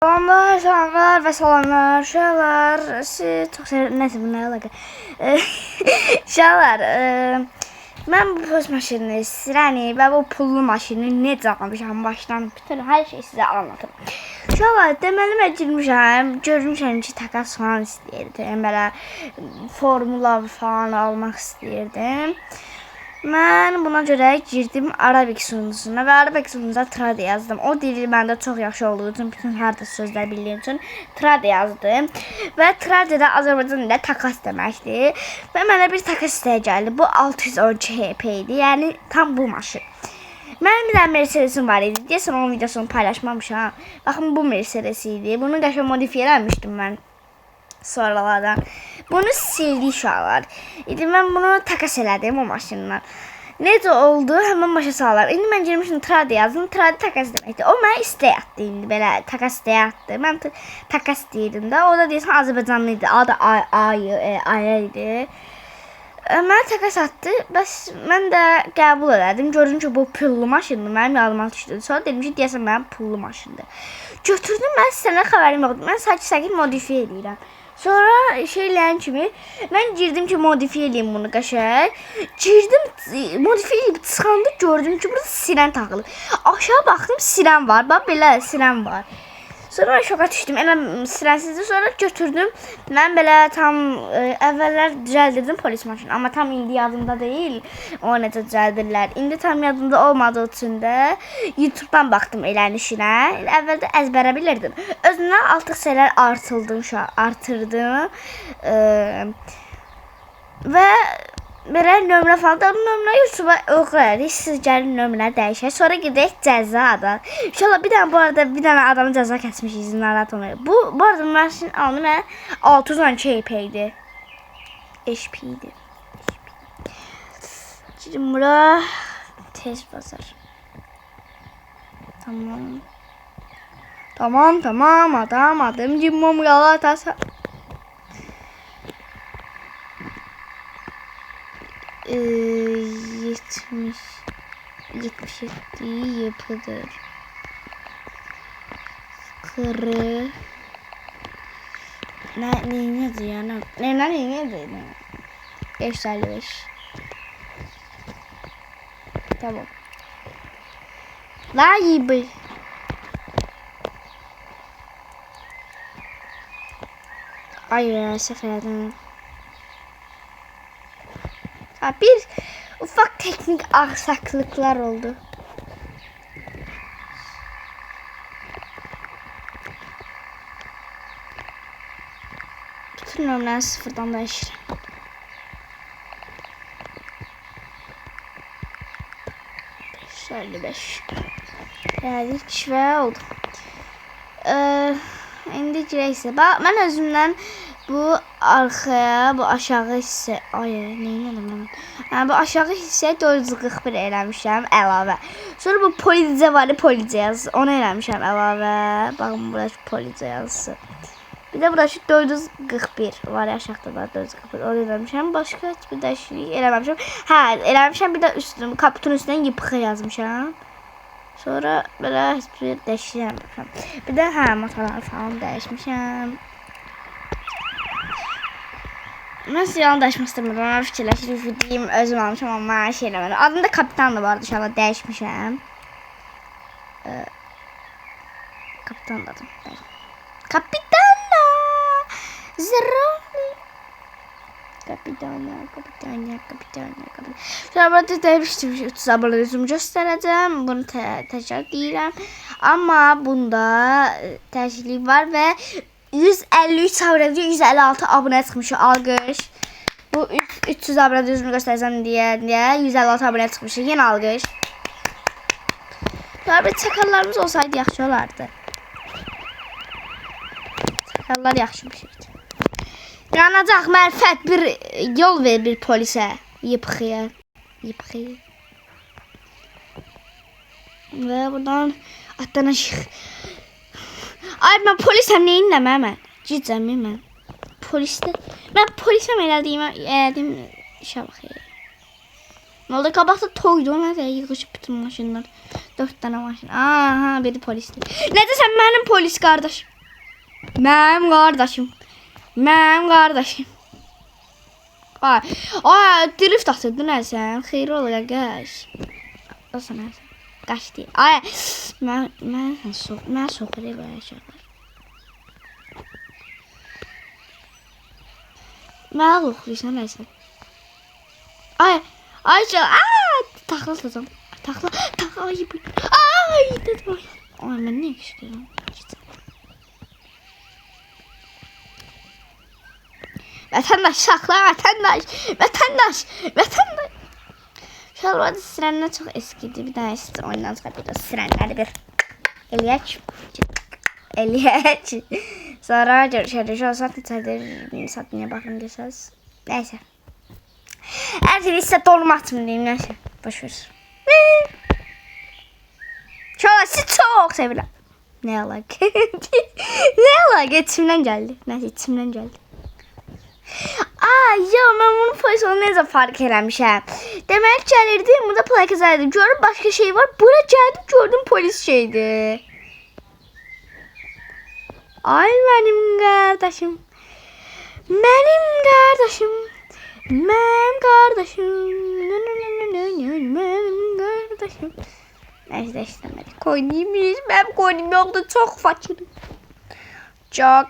Salamlar, salamlar və salamlar, uşaqlar. Siz çox nəysə bu nə əlaqə? Uşaqlar, mən bu post maşınını istəyirəm və bu pullu maşını necə almışam başdan bütün hər şey sizə anlatım. Uşaqlar, deməli mən girmişəm, görmüşəm ki, takas falan istəyirdim, belə formula falan almaq istəyirdim. Mən buna görə girdim Arabik sunucusuna və Arabik sunucusuna trade yazdım. O dili məndə çox yaxşı olduğu üçün, bütün hər də sözlər bildiyim üçün trade yazdım. Və trade də Azərbaycan dilində takas deməkdir. Və mənə bir takas istəyi gəldi. Bu 612 HP idi, yəni tam bu maşın. Mənim bir dənə Mercedesim var idi. Deyəsən onun videosunu paylaşmamışam. Baxın bu Mercedes idi. Bunu qəşəng modifiyə eləmişdim mən. Sonralardan. Bunu sildi uşaqlar. İndi mən bunu takas elədim o maşından. Necə oldu? Həmən başa sallar. İndi mən girmişim trade yazdım. Trade takas deməkdir. O mənə istək atdı indi belə takas istək atdı. Mən takas deyirdim də. O da deyəsən Azərbaycanlı idi. Adı Aya idi. Mənə takas atdı. Bəs mən də qəbul elədim. Gördüm ki, bu pullu maşındır. Mənim yadıma düşdü. Sonra dedim ki, deyəsən mənim pullu maşındır. Götürdüm, mən sənə xəbərim yoxdur. Mən sakit-sakit modifiyə edirəm. Sonra şeyləyən kimi mən girdim ki, modifiyə eləyim bunu qəşəng. Girdim, modifiyə eləyib çıxanda gördüm ki, burada siren taxılıb. Aşağı baxdım, siren var. Bax belə siren var. Sonra mən şoka düşdüm. Elə sirensizdir. Sonra götürdüm. Mən belə tam əvvəllər düzəldirdim polis maşını. Amma tam indi yadımda deyil. O necə düzəldirlər. İndi tam yadımda olmadığı üçün də YouTube'dan baxdım elənişinə. Əvvəldə əzbərə bilirdim. Özündən artıq şeylər artırdım. Və belə nömrə falan da nömrə YouTube'a öyrədik. Siz gəlin nömrə dəyişək. Sonra gedək cəzadan. İnşallah bir dənə adamın cəza kəsmişik. Narahat olmayın. Bu arada maşın alını mən 612 HP idi. HP idi. Gidim bura. Tez basar. Tamam. Adım Cimmom Galatasaray. 77 yapıdır. Kırı. Neydi ya? Neydi? 555. Tamam. Daha iyi bir. Ay seferden. Bir ufak teknik aksaklıklar oldu. Bütün nömrələri sıfırdan dəyişirəm. Gəldik və oldu. İndi girəksə. Mən özümdən bu arxaya, bu aşağı hissə, bu aşağı hissə 441 eləmişəm əlavə. Sonra bu polizə var, polizə yazısı, onu eləmişəm əlavə. Baxın burası polizə yazısı. Bir də burası 441 var, aşağıda da 441, onu eləmişəm. Başqa heç bir dəyişiklik eləməmişəm. Hə, eləmişəm, bir də kaputun üstündən YPX yazmışam. Sonra belə heç bir dəyişiklik eləmişəm. Bir də motorları falan dəyişmişəm. Mən size yalan dəyişmək istəmirəm. Mən fikirləşdim, deyim, özüm almışam, amma şey eləmədim. Adında kapitan da vardı, inşallah dəyişmişəm. Kapitan da adım. Kapitana! Zerrani! Kapitana. Sonra burada demişdim ki 300 abone yüzümü göstərəcəm. Bunu təkrar deyirəm. Amma bunda təşkilik var və 153 abone, 156 abone çıxmışıq, alqış. Bu 300 abone düzümü göstərsəm deyə 156 abone çıxmışıq, yenə alqış. Sonra çakallarımız olsaydı yaxşı olardı. Çakallar yaxşı bir şeydir. Yanacaq mərfət bir yol ver bir polisə. YPX-yə. Və buradan atlanışıq. Ay mən polisəm, neyin nəmə mən? Gicəmi mən? Polisdə. Mən polisəm elədim işə baxayım. Ne oldu? Qabaqda toydu, ona da yığışıb bütün maşınlar. 4 dənə maşın. Aha, biri polisdir. Necəsən mənim polis qardaş? Mənim qardaşım. Mənim qardaşım. Ay, drift atırdın sən. Xeyir ola qardaş. Asana. Qaçdı. Ay, mən soxuram belə şeylər. Mən oxuyursan nəsə. Ay, taxıl tutacağım. Taxıl. Ay, dedim. Ay, mən nə istəyirəm? Vətəndaş, saxla, vətəndaş. Şalvarda sirenler çok eskiydi. Bir daha işte oyundan sonra bir de sirenleri bir eliyək. Sonra görüşürüz. Şu saat satmaya bakın deseniz. Neyse. Her şey ise dolma atmayayım. Neyse. Boşver. Şalvarsı çok sevilen. Ne alak? Ne alak? İçimden geldi. Neyse içimden geldi. Ya ben bunu polis olmayınca fark eləmişəm. Deməli gəlirdim, burada plaka zərdim. Gördüm başka şey var. Bura gəldim, gördüm polis şeydi. Ay benim kardeşim. Benim kardeşim. Benim kardeşim. Benim kardeşim. Neyse istemedik. Koynaymış. Ben koynayım yoktu. Çok fakirim. Çok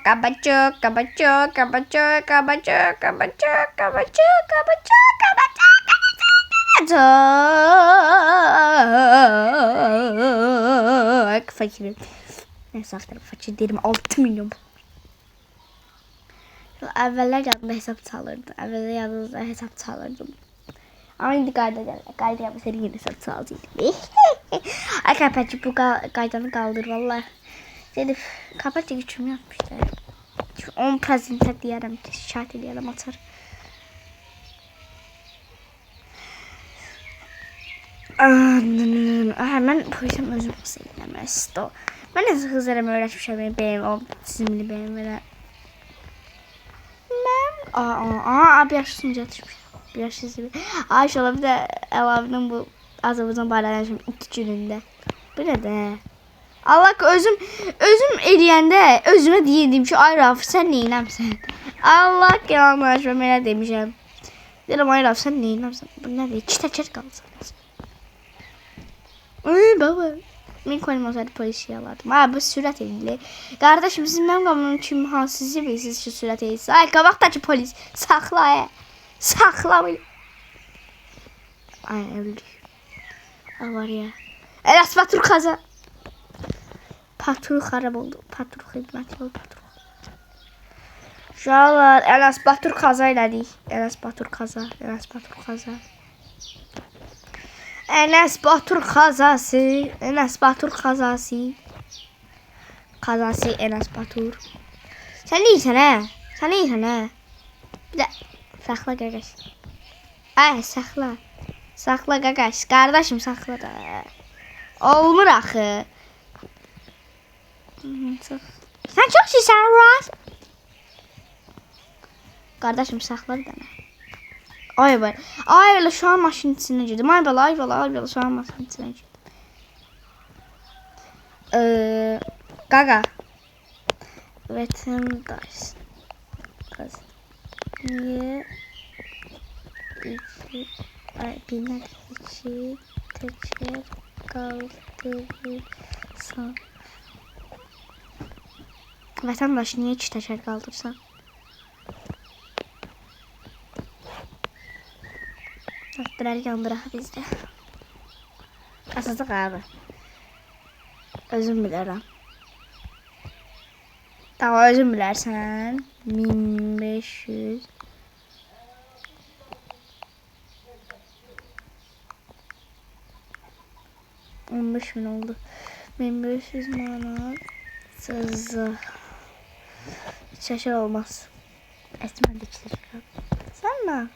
fakirim. Neyse artık fakir değilim. 6 milyon. Evveller yanımda hesap çalırdım. Evveller yanımda hesap çalırdım. Ama indi qayda yapma seni yine hesap çalacağım. Ay kapatçı bu qaydanı kaldır vallahi. Dedim kapatçı gücüm yapmıştı. 10% diyelim ki şart edelim atar. Hemen polisim özüm sayılamaz. Ben de hızlarımı öğretmişim benim o çizimli benim böyle. Abi yaşlısınız yatışmış. Bir yaşlısı bir. İnşallah bir de evabinin bu Azerbaycan bayrağını şimdi 2 gününde. Bu ne de? Allah özüm eləyəndə özümə deyirdim ki, ay Raf sən neynəmsən? Allah yalanlaşma mənə demişəm. Deyirəm ay Raf sən neynəmsən? Bu nədir? 2 təkər qalsın. Ay baba. Mən koyum olsaydı polisiyə alardım. Bu sürət eləyir. Qardaşım siz mənim qabımın kimi hansızı bilirsiniz ki sürət eləyir? Ay qabaqdakı polis saxla. Saxla. Ay öldük. Var ya. Elas Batur kaza. Patron xarab oldu. Patron xidmət oldu. Uşaqlar, Elas Batur kaza elədik. Elas Batur kaza. Elas Batur kazası. Elas Batur kazası. Kazası Elas Batur. Sen neysən hə? Sen neysən hə? Bir də saxla qaqaş. Ay saxla. Saxla qaqaş. Qardaşım saxla da. Olmur axı. Sen çok şeysən Ras. Kardeşim saxla bir dənə. Ay var. Ay elə şu an maşının içinə girdim. Ay belə şu an maşının içinə girdim. Qaqa. Vətəndaş. Qız. Niye? Binler içi teker kaldırırsan. Vətəndaş niye içi teker kaldırsan? Takdirler yandırak bizde. Asazlık abi. Özüm bilirim. Tamam özüm bilərsən. 1500. $15.000 oldu. 1500 manat. Sızı. Şaşır olmaz. Esmer dikiştir. Sen mi?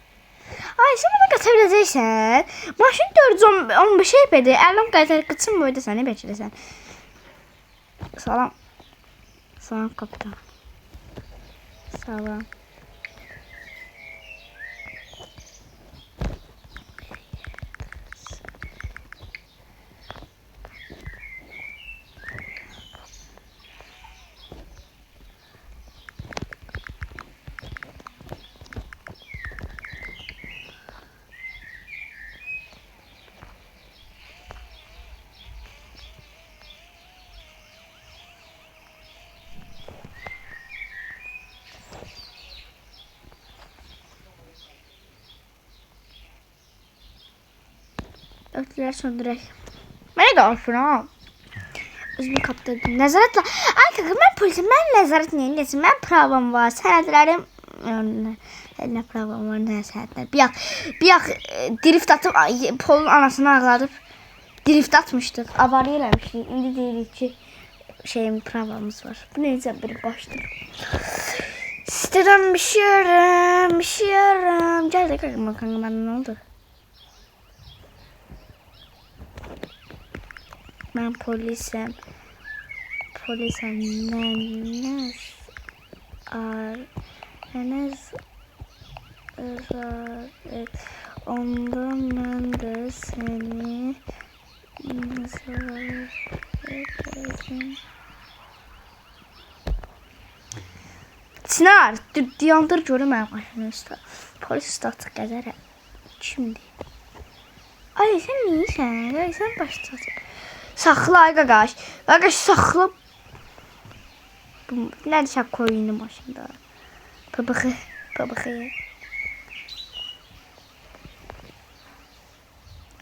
Ay sen bana kaçabileceksen. Maşın 415 epeydi. Elem kaytar kıtsın boyda sen ne beklersen. Salam. Salam kapitan. Salam. Örtüləri söndürək. Mənə qalsın ha. Özümü kaptırdım. Nəzarətlə. Ay kaka, mən polisim. Mən nəzarət neyinləsin? Mən pravam var. Sənədlərim... Nə pravam var, nə sənədlər. Bir yax drift atıb, Polun anasını ağladıb. Drift atmışdıq. Avariya eləmişdik. İndi deyirik ki, pravamız var. Bu necə bir başdır. Sitədən bişiyorum. Gəl də kaka, mənə nə oldu? Ben polisem. Enes ondan ben de seni Sinar, yandır görüm mənim başımın üstə. Polis statı qədər. Şimdi. Ay sen neysən? Ay sen başladın. Saxla ay qaqaş. Qaqaş saxla. Nədirsə koyunu maşında. Pabıxı.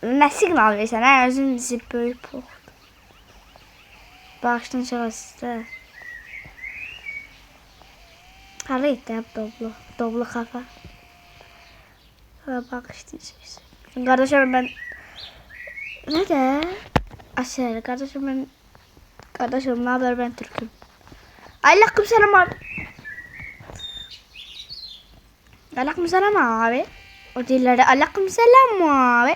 Nə siqnal versən? Özün zip böyük poxdu. Bağışdan şahısda. Hala etdi doblu kafa. Bağışlayacaqsın. Qardaşım ben... Ne de? Aşağı kardeşim ne haber, ben Türk'üm. Aleyküm selam abi. Aleyküm selam abi. O dilleri aleyküm selam abi.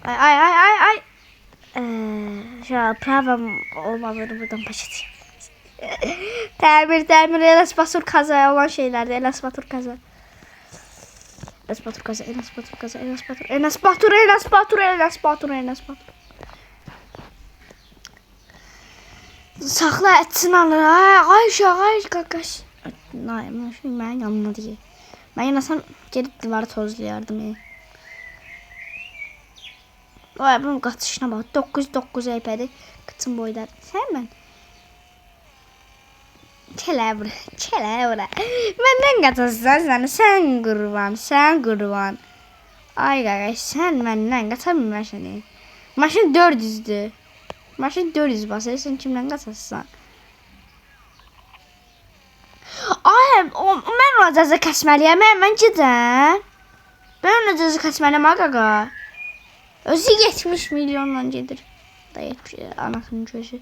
Ay. Şu pravam olmadığını buradan başlatayım. Temir Enes Batur kaza olan şeylerde Enes Batur kaza. Enes Batur. Saxla etsin alır. Ay qaqaş. Mən mənim yanıma deyil. Mən yanasam gedib divarı tozlayardım. Ay bunun qaçışına bax. 9 əypədi. Qıçın boyda. Sən mən. Çələ bura. Məndən qaçırsan sən qurban. Ay qaqaş, sən məndən qaça bilməsən. Maşın 400'dür. Maşın 400 basır, sən kimdən qaçırsan? Ay, mən ona cəza kəsməliyəm, mən gedəm. Ben ona cəza kəsməliyəm, qaqa. Özü 70 milyonla gedir. Da 70, anasının gözü.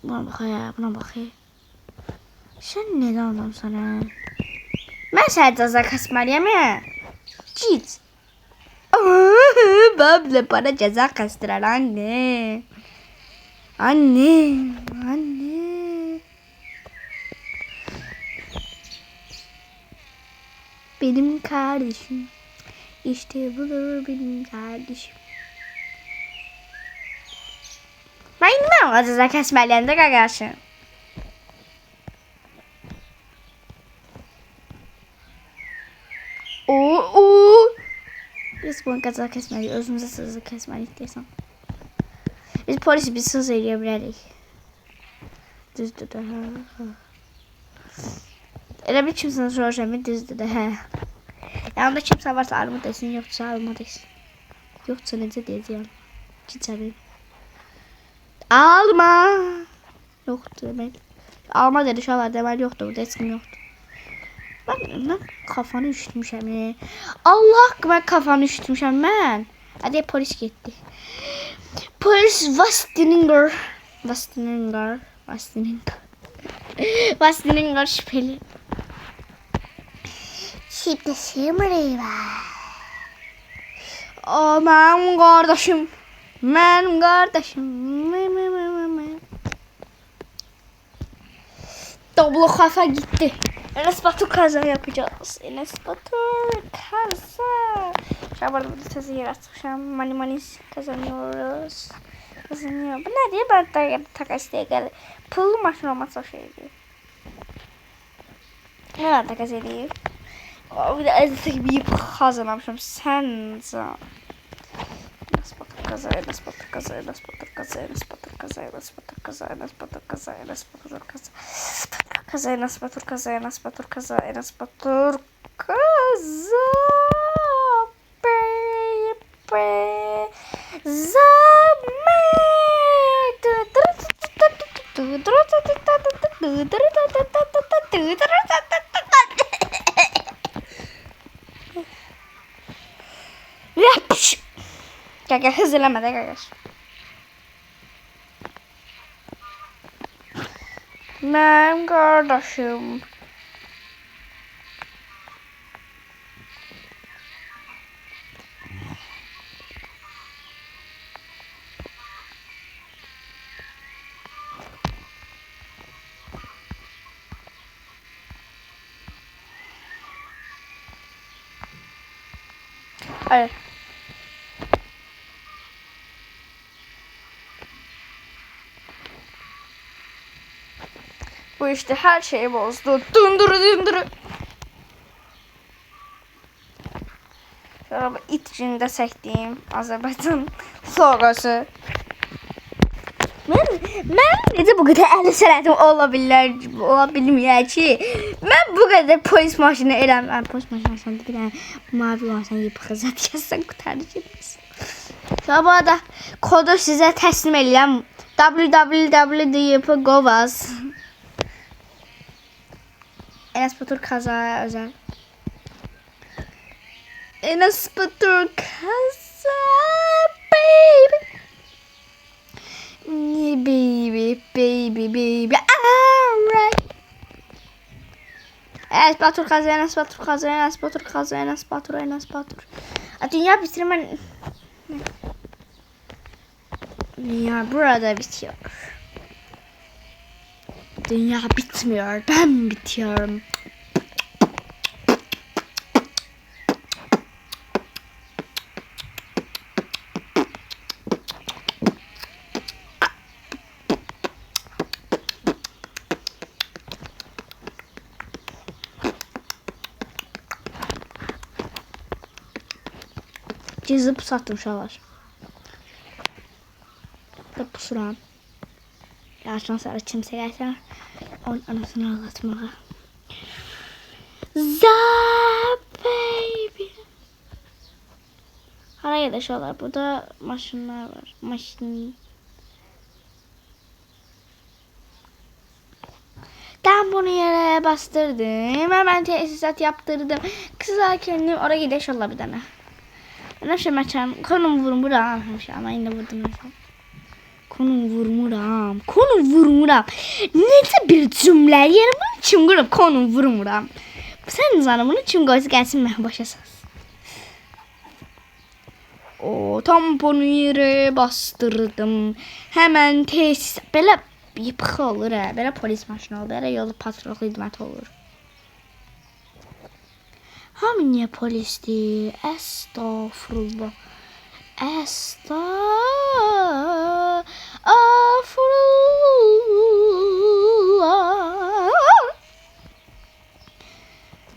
Buna bax ya. Sen neden adamsan ha? Ben sənə cəza kəsməliyəm ya. Git. Babla bana ceza kastırar anne. Benim kardeşim. İşte budur benim kardeşim. Ben inmem o ceza kesmeliyende kardeşim. Biz bunu ceza kesmeliyiz. Özümüze sızı kesmeliyiz diyorsan. Biz polisi bir söz eləyə Düzdür də. Elə bir kimsən soruşam, düzdür də. Yanında kimsə varsa alma desin, yoxsa alma desin. Yoxsa necə deyəcəyəm? Keçəlim. Alma. Yoxdur demək. Alma dedi uşaqlar deməli yoxdur. Burada heç kim yoxdur. Ben kafanı üşütmüşəm. Allah haqqı ben kafanı üşütmüşəm mən. Hadi polis getdi. Polis Vastininger şüpheli. Şimdi Simri var. O benim kardeşim. Doblo kafa gitti. Enes Batur kaza yapacağız. Enes Batur kaza. Şu an burada sesi yaratmışım. Mani kazanıyoruz. Bu ne diye ben takas diye geldi. Pullu maşın olmazsa şeydi. Ne var takas edeyim? Bir de ezilsek bir kazanamışım. Sen can. Enes Batur kaza. Baby. Gel hızlama da gel. Benim kardeşim. Hayır. Bu işte her şeyi bozdu. Dunduru. Şöyle it içinde çəkdiyim Azərbaycan logosu. Mən necə bu qədər əli sənətim ola bilməyər ki, mən bu qədər polis maşını eləməm. Polis maşını sən bir dənə mavi olan sən yıpıqı zət yazsan qutarıcısın. Şu arada kodu sizə təslim edirəm. www.govaz Enes Batur kazaya özel. Enes Batur kaza baby. Baby. Alright. Enes Batur kaza. Dünya bitirme. Dünya burada bitiyor. Dünya bitmiyor. Ben bitiyorum. Cızıp sattım şalar. Da pusuram. Yaştan sonra kimse gelse onun anasını ağlatmağa. Baby. Haraya da şalar. Burada maşınlar var. Ben bunu yere bastırdım. Hemen tesisat yaptırdım. Kızlar kendim oraya gideş olla bir tane. Nasıl meçem? Konum vurmuram. Ama yine vurdum mesela. Konum vurmuram. Necə bir cümle? Yani bunun için qırıb konum vurmuram. Sen zanı bunun için qoysa gəlsin mən başasaz. O tamponu yere bastırdım. Hemen tesis. Belə yıpıqı olur ha. Belə polis maşını olur. Belə yolu patrol xidməti olur. Hamı niye polisdir? Estağfurullah.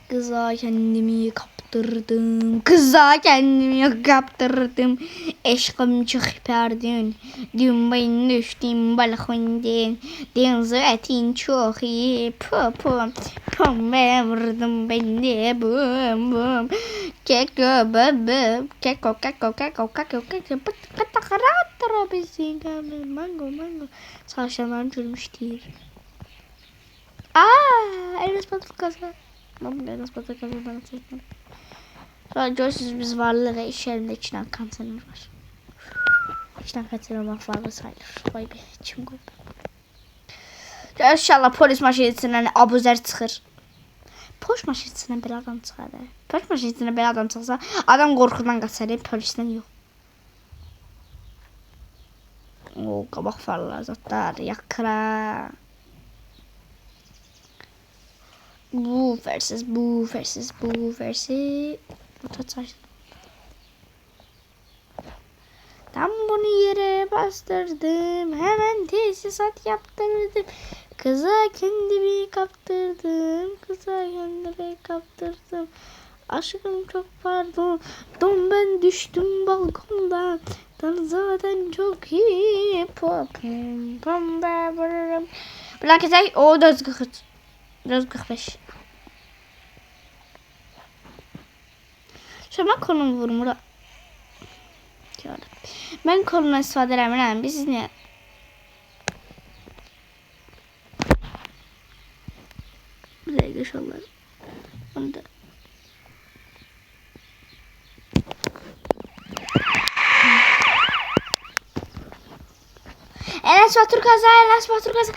Kıza kendimi kaptırdım. Eşkım çıkperdin. Dün ben düştüm balkondin. Denzetin çok iyi. Pum ben vurdum ben de bum. Keko bum. Keko. Katakarattara bizi gamil. Mango. Saçlarım çürümüştür. Enes Batur kazan. Enes Batur kazan bana çekmem. Sonra görürsünüz biz varlığı ve iş yerinde içinden kanserimiz var. İçinden kanser olmak varlığı sayılır. Vay be içim koyup. İnşallah polis maşinesinden abuzer çıkır. Polis maşinesinden bir adam çıkar. Polis maşinesinden bir adam çıksa adam korkudan kaçar. Polisten yok. O kabak varlar zatlar yakıra. Bu versus. Ben bunu yere bastırdım. Hemen tesisat yaptırdım. Kıza kendimi kaptırdım. Aşkım çok pardon. Ben düştüm balkondan. Zaten çok iyi. Blanketek o 445. Şimdi ben konum vurmuram. orada. Ben koluna istifadə eləmirəm. Biz niyə? Bir dəqiqə şallar. Onu da. Enes Batur kaza, Enes Batur kaza.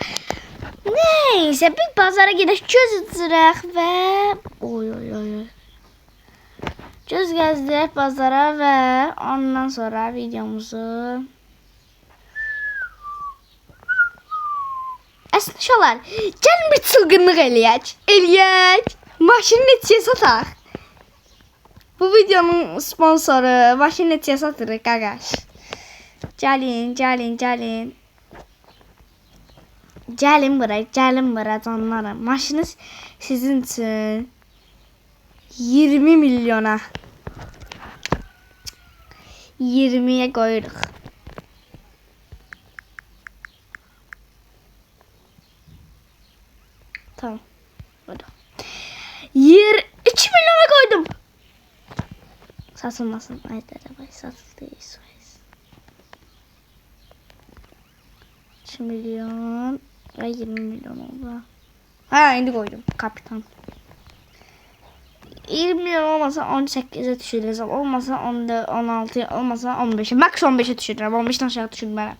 Neyse bir pazara gidelim, göz ızdıraq və göz gəzdirək pazara və ondan sonra videomuzu əslində uşaqlar, gəlin bir çılgınlıq eləyək. Maşını neçəyə sataq? Bu videonun sponsoru maşını neçəyə satırıq qaqaş. Gəlin. Gəlin bura canlarım. Maşınız sizin üçün 20 milyona. 20'ye koyuruq. Tamam. Burada. 2 milyona koydum. Satılmasın. Haydi araba satıldı. 3 milyon ve 20 milyon oldu. Ha indi koydum. Kapitan. 20 milyon olmasa 18'e düşürürüm. Olmasa 14, 16, olmasa 15'e. Max 15'e düşürürüm. 15'ten aşağı düşürmərəm.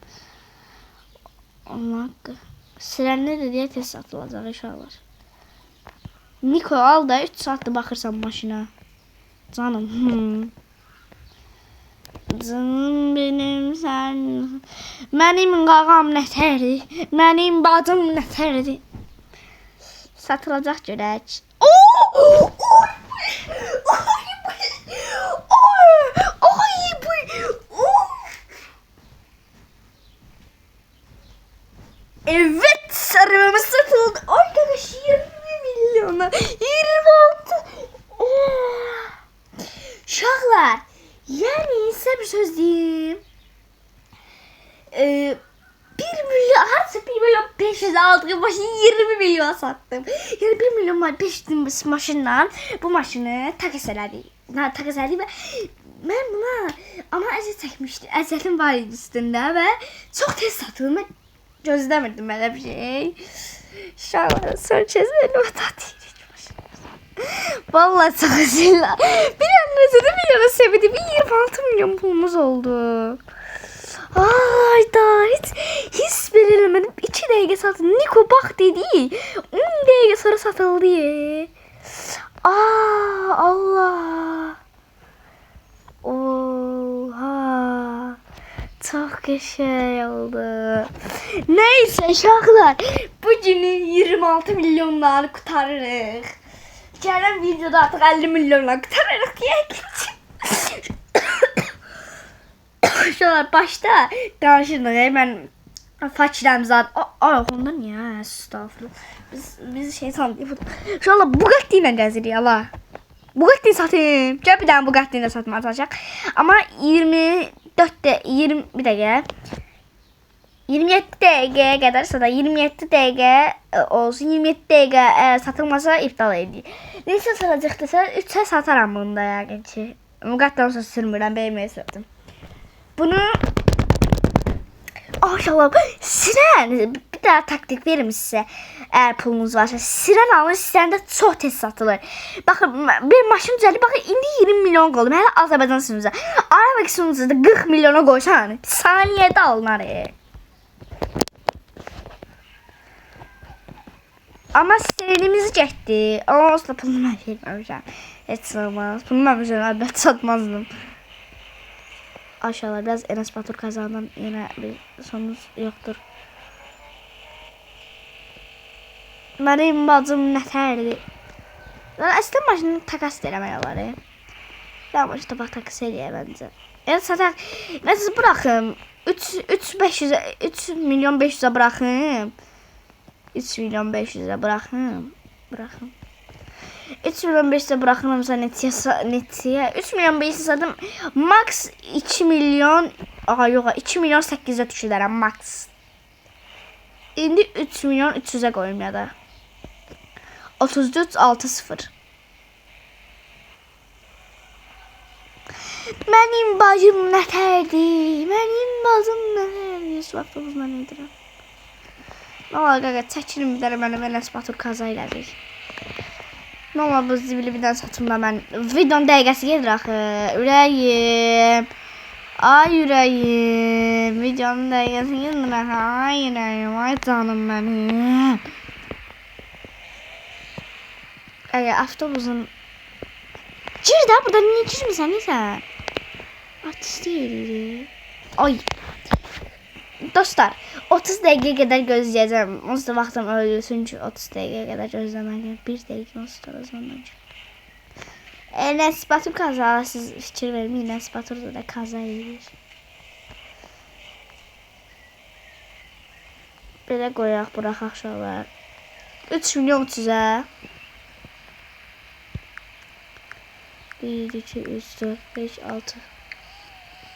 Allah haqqı. Sirenler de diye test satılacaq inşallah. Niko al da 3 saatdir baxırsan maşına. Canım. Canım benim sen. Mənim qağam nətərdir. Mənim bacım nətərdir. Satılacaq görək. Evet, arabamız satıldı. Arkadaş 20 milyona. 26. Uşaqlar, yani size bir söz diyeyim. 1 milyon, harca 1 milyon 500 aldığım maşını 20 milyon sattım. Yani 1 milyon var 500 maşından bu maşını takas elədik. Takas elədik və mən buna ama əziyyət çəkmişdim. Əziyyətim var idi üstündə və çox tez satıldı. Gözləmirdim belə bir şey. Şahlar sonra çözmedim tatili. Vallahi çok güzel. Bir annesi de milyona sevdi. Bir 26 milyon pulumuz oldu. Ay da hiç belirlemedim. 2 dakika satıldı. Niko bak dedi. 10 dakika sonra satıldı. Allah. Oha. Çok şey oldu. Neyse şarkılar. Bugünü 26 milyonları kurtarırıq. Gələn videoda artıq 50 milyonla kurtarırıq diye şöyle başta danışırdık. Hemen fakirəm zaten. Ay onda niye? Estağfurullah. Biz şey sandık. Şöyle Bugatti ile gəzirik Allah. Bugatti satayım. Gəl bir dənə Bugatti ilə satmaya çalışaq. Ama 20 bir dəqiqə. 27 dəqiqəyə qədər sata 27 dəqiqə olsun. 27 dəqiqə satılmasa iptal edirik. Neysə satacaqdırsa 3'e sataram bunu da yəqin ki. Muqatdan sonra sürmürəm, BMW sürdüm. Bunu maşallah siren bir daha taktik veririm size. Eğer pulunuz varsa siren alın, sirende çok tez satılır. Bakın bir maşın üzeri bakın indi 20 milyon qoydum. Hələ Azərbaycan sunucuda. Arabaki sunucuda 40 milyona qoysan saniyədə alınır. Ama sirenimiz getdi. Olsa pulunu mən verməmişəm. Heç olmaz. Pulunu mən verməmişəm. Əlbəttə satmazdım. Aşağılar biraz Enes Batur kazandan yine bir sonuç yoktur. Benim bacım nətərdir. Əslində maşını takas eləmək olar. Ya maşını bax takas eləyə bəncə. Ya sataq. Mən sizi bıraxım. 3 milyon 500'e bıraxım. 3 milyon 500'e bıraxım. 3 milyon 500'e bırakılmamsa netiye 3 milyon 500 sadım max 2 milyon yok 2 milyon 800'e düşürürəm max. İndi 3 milyon 300'e koyayım ya da 3460. Benim bacım nətərdi, mənim bacım nətərdi. Avtobus mən edirəm. Nə olar qaqa, çəkilim bir dərə mənə Enes Batur kaza elədik. Nə olar bu zibili birdən satımda mən. Videonun dəqiqəsi gedir axı. Ürəyim. Ay ürəyim. Videonun dəqiqəsi gedir axı. Ay ürəyim. Ay canım mənim. Qaqa, avtobusun... Gir də, burada niyə girmirsən, neysən? Artist deyilir. Ay. Dostlar, 30 dəqiqə qədər gözləyəcəm. Onsuz da vaxtım öldürsün ki, 30 dəqiqə qədər gözləməliyim. 1 dəqiqə onsuz da o zaman. Enes Batur kaza, siz fikir vermeyin. Enes Batur da kaza edir. Belə qoyaq, buraxaq şolar. 3 milyon 300-ə. 1, 2, 3, 4, 5, 6.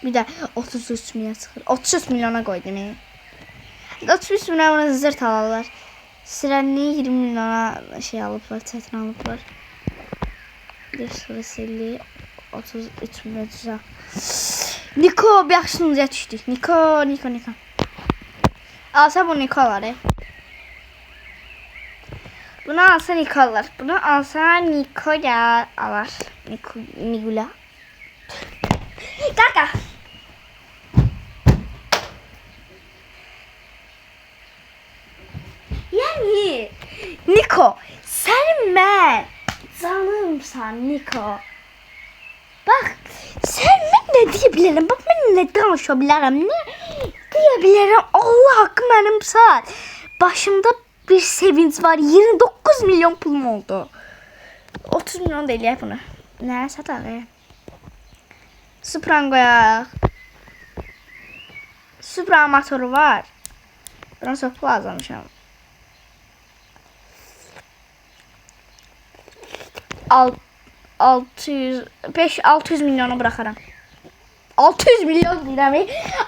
Bir de 33 milyon çıxır. 33 milyona qoydum. 33 milyona zırt alırlar. Sirənliyi 20 milyona şey alıblar, çətin alıblar. Bir sırası 50, 33 milyon cüza. Niko, bir yaxşınıza düşdük. Niko. Alsa bu Nikolar. Bunu alsa Nikolar. Bunu alsa Nikoya alar. Nigula. Kaka. Yani Niko, sen ben canımsan Niko. Bak, sen ben ne diyebilirim? Bak ben ne danışabilirim? Ne diyebilirim? Allah hakkı benim saat. Başımda bir sevinç var. 29 milyon pulum oldu. 30 milyon değil ya bunu. Ne satar ya? Supran qoyaq. Supra motoru var. Buna çox lazımmışam. 600 milyonu bıraxaram. 600 milyon deyirəm.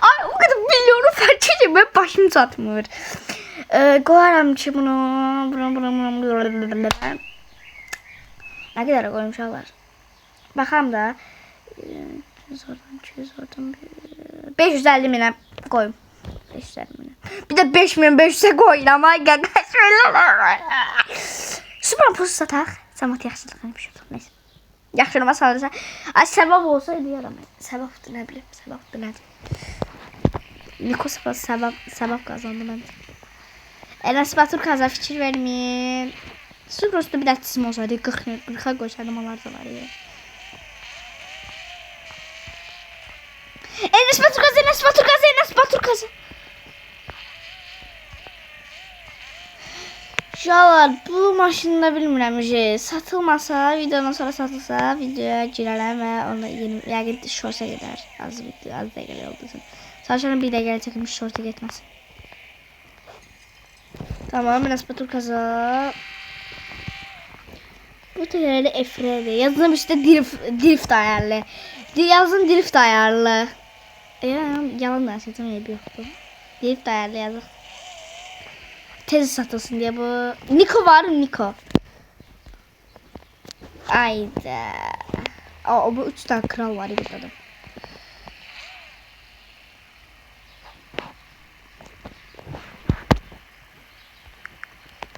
Ay o qədər milyonu fark edib mən başım çatmır. Qoyaram ki bunu. Nə qədər qoymuşlar? Baxam da 200 oradan 550 minə koyum. 550 minə. Bir de 5 milyon 500'e koyuram. Ay qaqa şöyle. Süper post sataq. Samat yaxşılıq etmişəm. Neyse. Yaxşılığıma salırsa. Ay səbəb olsa ediyarım. Səbəbdir nə bilim. Səbəbdir nədir? Niko səbəb qazandı məncə. Enes Batur kaza fikir vermir. Süprosta bir dətçisim olsaydı 40'a qoysaydım onlar da var ya. Enes Batur kaza. Şalar bu maşında bilmirəm satılmasa, videodan sonra satılsa videoya girərəm və onda yəqin short'a gedər. Az dəqiqələr olduğu üçün. Sadəcə bir dəqiqə çəkilmiş short'a getməsin. Tamam, Enes Batur kaza. Bu tekerli Efre'de. Yazdım işte drift ayarlı. Yazdım drift ayarlı. Yalan da şeytan evi yoktu. Drift ayarlı yazdım. Tez satılsın diye bu. Niko var mı Niko? Ayda. Bu 3 tane kral var burada.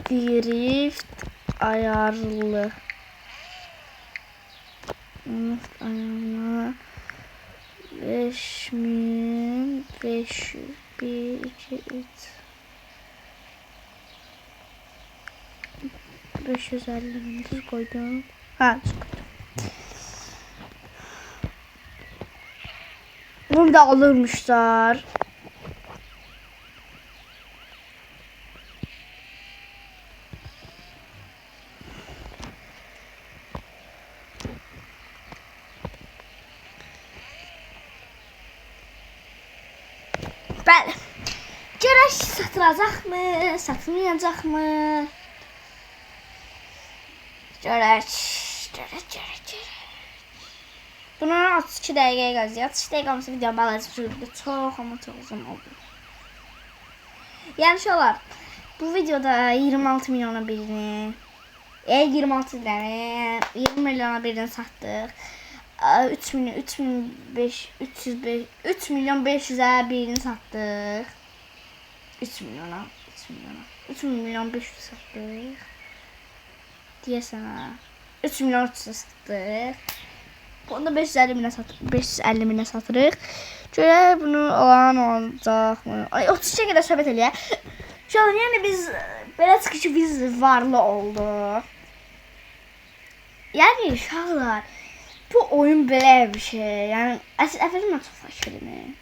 Drift ayarlı. Ayarlı. 5500 1 2 3 550 koydum. Ha, bunu da alırmışlar. Bəli. Görək satılacaqmı, satılmayacaqmı? Görək. Bunu 32 dəqiqəyə gözləyək. 32 dəqiqə olmasa videom balacıq şurada çox ama çox uzun oldu. Yəni şolar, bu videoda 26 milyona birini, 26 dənə, 20 milyona birini satdıq. 3 milyon 3 milyon 500'e birini sattık. 3 milyona 3 milyon 500 sattık. Diyesene. 3 milyon 300 sattık. Bunu da 550 minə satırıq. Görə bunu olan olacaq mı? Ay 30 qədər söhbət eləyək. Yəni biz belə çıxır ki biz varlı olduq. Yəni uşaqlar bu oyun belə bir şey. Yəni əvvəlcə mən çox fakirəm.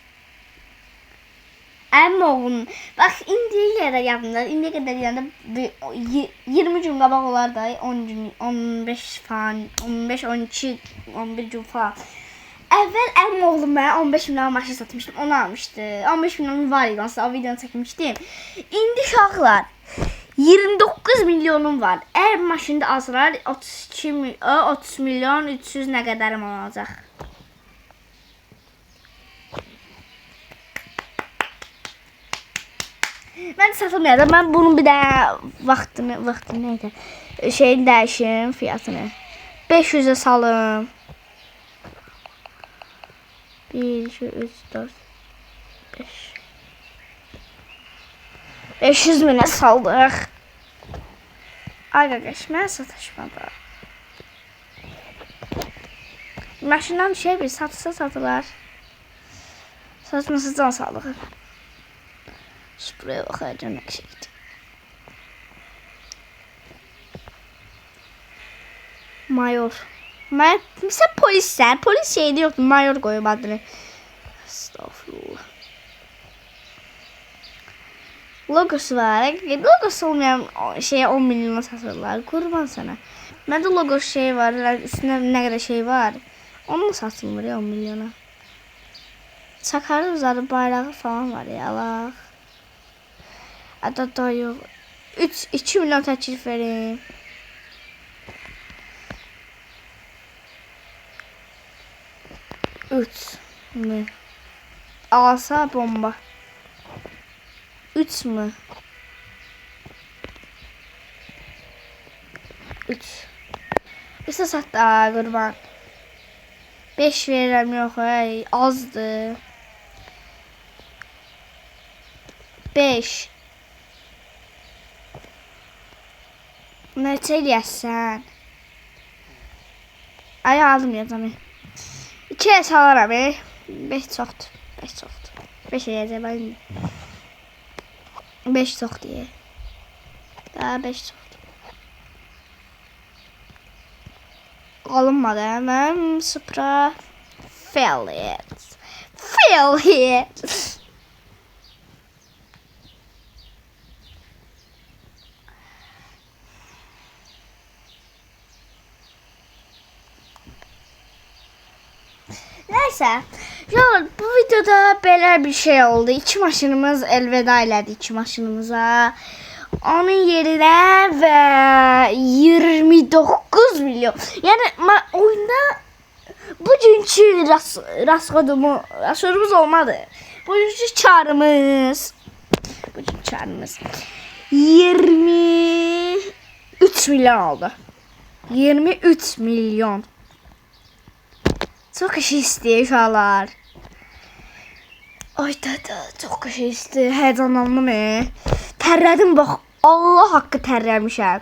Əmim oğlum, bax indiyə qədər yadımda, 20 gün qabaq olar da 10 gün, 15 falan, 15, 12, 11 gün falan. Əvvəl əmim oğlum mənə 15 milyon maşın satmışdım, onu almışdı. 15 milyon var idi, o videonu çəkmişdim. İndi uşaqlar 29 milyonum var. Əgər maşında alsalar 30 milyon 300 nə qədərim olacaq. Mən satılmayacaq. Mən bunun bir də vaxtını neydi? Şeyini dəyişim, fiyatını. 500'e salım. 1, 2, 3, 4, 5. 500 minə saldıq. Ay qardaş, mən sataşmadı. Maşından şey bir satılsa satılar. Satmasızdan saldıq. Buraya bakacağım ne şey. Mayor. Mesela polisler. Polis şeydi yoktu. Mayor koyup adını. Estağfurullah. Logosu var. Logosu olmayan şeye 10 milyona satırlar. Kurban sana. Bende logo şey var. Üstünde ne kadar şey var. Onu da satılır ya 10 milyona. Çakarı uzadı bayrağı falan var ya. Allah. Hatta yok. 2 milyon təklif verin. Üç mü? Alsa bomba. 3 mü? 3. İşte sattı kurban. 5 verirəm yox, ay azdı. 5. Neçə eləyəsən? Ay aldım ya tamam. 2'ye salaram 5 çoxdur. 5 çoxdur. 5 eləyəcək ben. 5 çox deyə. Daha 5 çoxdur. Alınmadı mən Supra fail it. Neyse, bu videoda belə bir şey oldu. 2 maşınımız elveda elədi 2 maşınımıza. Onun yerine ve 29 milyon. Yani oyunda bugünkü raschodumuz olmadı. Bugünkü çarımız 23 milyon oldu. 23 milyon. Çok iş istiyor uşaqlar. Ay çok iş istiyor. Heyecanlandım Tərlədim bax. Allah haqqı tərləmişəm.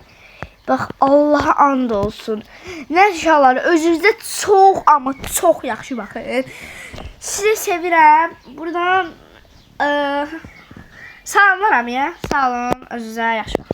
Bax Allaha and olsun. Nə uşaqlar özünüzdə çox amma çox yaxşı baxın. Sizi sevirəm. Buradan salamlaram ya. Sağ olun. Özünüzə yaxşı baxın.